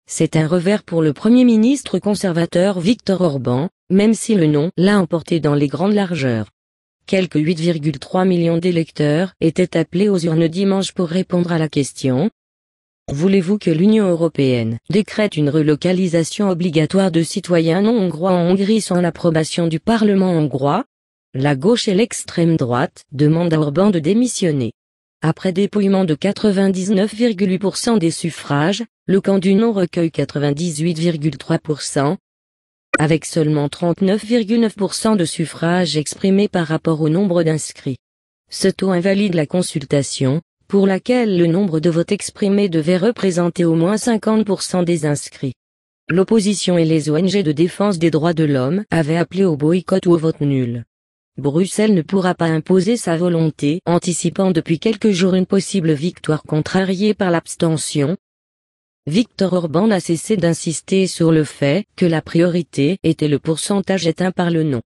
c'est un revers pour le Premier ministre conservateur Viktor Orban, même si le non l'a emporté dans les grandes largeurs. Quelques 8,3 millions d'électeurs étaient appelés aux urnes dimanche pour répondre à la question. Voulez-vous que l'Union européenne décrète une relocalisation obligatoire de citoyens non hongrois en Hongrie sans l'approbation du Parlement hongrois? La gauche et l'extrême droite demandent à Orban de démissionner. Après dépouillement de 99,8% des suffrages, le camp du non recueille 98,3%. Avec seulement 39,9% de suffrages exprimés par rapport au nombre d'inscrits. Ce taux invalide la consultation, pour laquelle le nombre de votes exprimés devait représenter au moins 50% des inscrits. L'opposition et les ONG de défense des droits de l'homme avaient appelé au boycott ou au vote nul. Bruxelles ne pourra pas imposer sa volonté, anticipant depuis quelques jours une possible victoire contrariée par l'abstention. Viktor Orban n'a cessé d'insister sur le fait que la priorité était le pourcentage atteint par le non.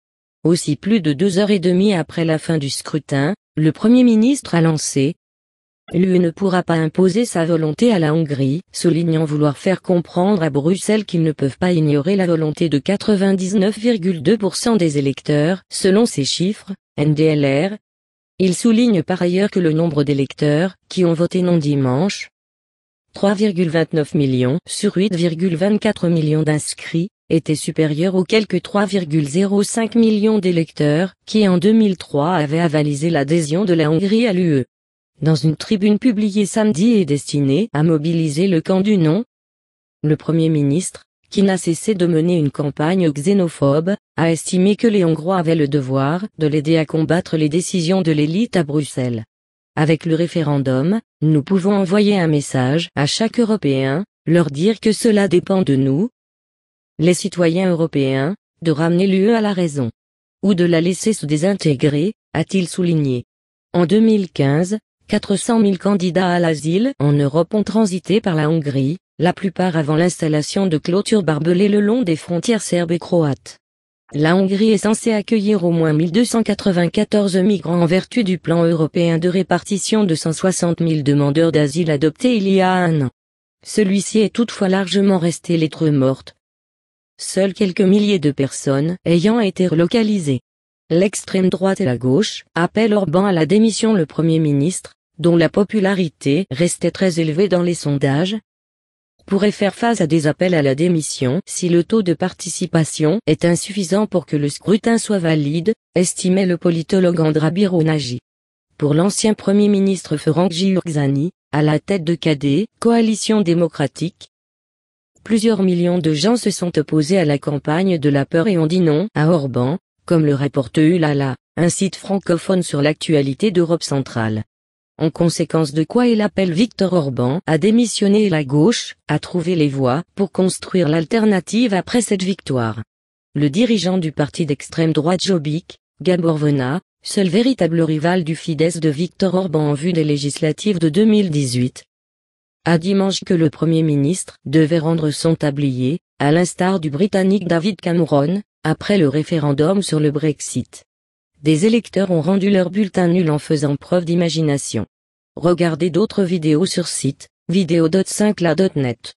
Aussi plus de 2h30 après la fin du scrutin, le Premier ministre a lancé « L'UE ne pourra pas imposer sa volonté à la Hongrie », soulignant vouloir faire comprendre à Bruxelles qu'ils ne peuvent pas ignorer la volonté de 99,2% des électeurs, selon ces chiffres, NDLR. Il souligne par ailleurs que le nombre d'électeurs qui ont voté non dimanche, 3,29 millions sur 8,24 millions d'inscrits, était supérieur aux quelques 3,05 millions d'électeurs qui en 2003 avaient avalisé l'adhésion de la Hongrie à l'UE. Dans une tribune publiée samedi et destinée à mobiliser le camp du non, le Premier ministre, qui n'a cessé de mener une campagne xénophobe, a estimé que les Hongrois avaient le devoir de l'aider à combattre les décisions de l'élite à Bruxelles. Avec le référendum, nous pouvons envoyer un message à chaque Européen, leur dire que cela dépend de nous, les citoyens européens, de ramener l'UE à la raison. Ou de la laisser se désintégrer, a-t-il souligné. En 2015, 400 000 candidats à l'asile en Europe ont transité par la Hongrie, la plupart avant l'installation de clôtures barbelées le long des frontières serbes et croates. La Hongrie est censée accueillir au moins 1294 migrants en vertu du plan européen de répartition de 160 000 demandeurs d'asile adopté il y a un an. Celui-ci est toutefois largement resté lettre morte. Seuls quelques milliers de personnes ayant été relocalisées. L'extrême droite et la gauche appellent Orban à la démission. Le Premier ministre, dont la popularité restait très élevée dans les sondages, pourrait faire face à des appels à la démission si le taux de participation est insuffisant pour que le scrutin soit valide, estimait le politologue Andra Bironagi. Pour l'ancien Premier ministre Ferenc Gyurcsány, à la tête de KD, Coalition démocratique, plusieurs millions de gens se sont opposés à la campagne de la peur et ont dit non à Orban, comme le rapporte Ulala, un site francophone sur l'actualité d'Europe centrale. En conséquence de quoi il appelle Viktor Orban à démissionner et la gauche à trouver les voies pour construire l'alternative après cette victoire. Le dirigeant du parti d'extrême droite Jobbik, Gábor Vona, seul véritable rival du Fidesz de Viktor Orban en vue des législatives de 2018, a dimanche que le Premier ministre devait rendre son tablier, à l'instar du Britannique David Cameron, après le référendum sur le Brexit. Des électeurs ont rendu leur bulletin nul en faisant preuve d'imagination. Regardez d'autres vidéos sur site, vidéo.5la.net.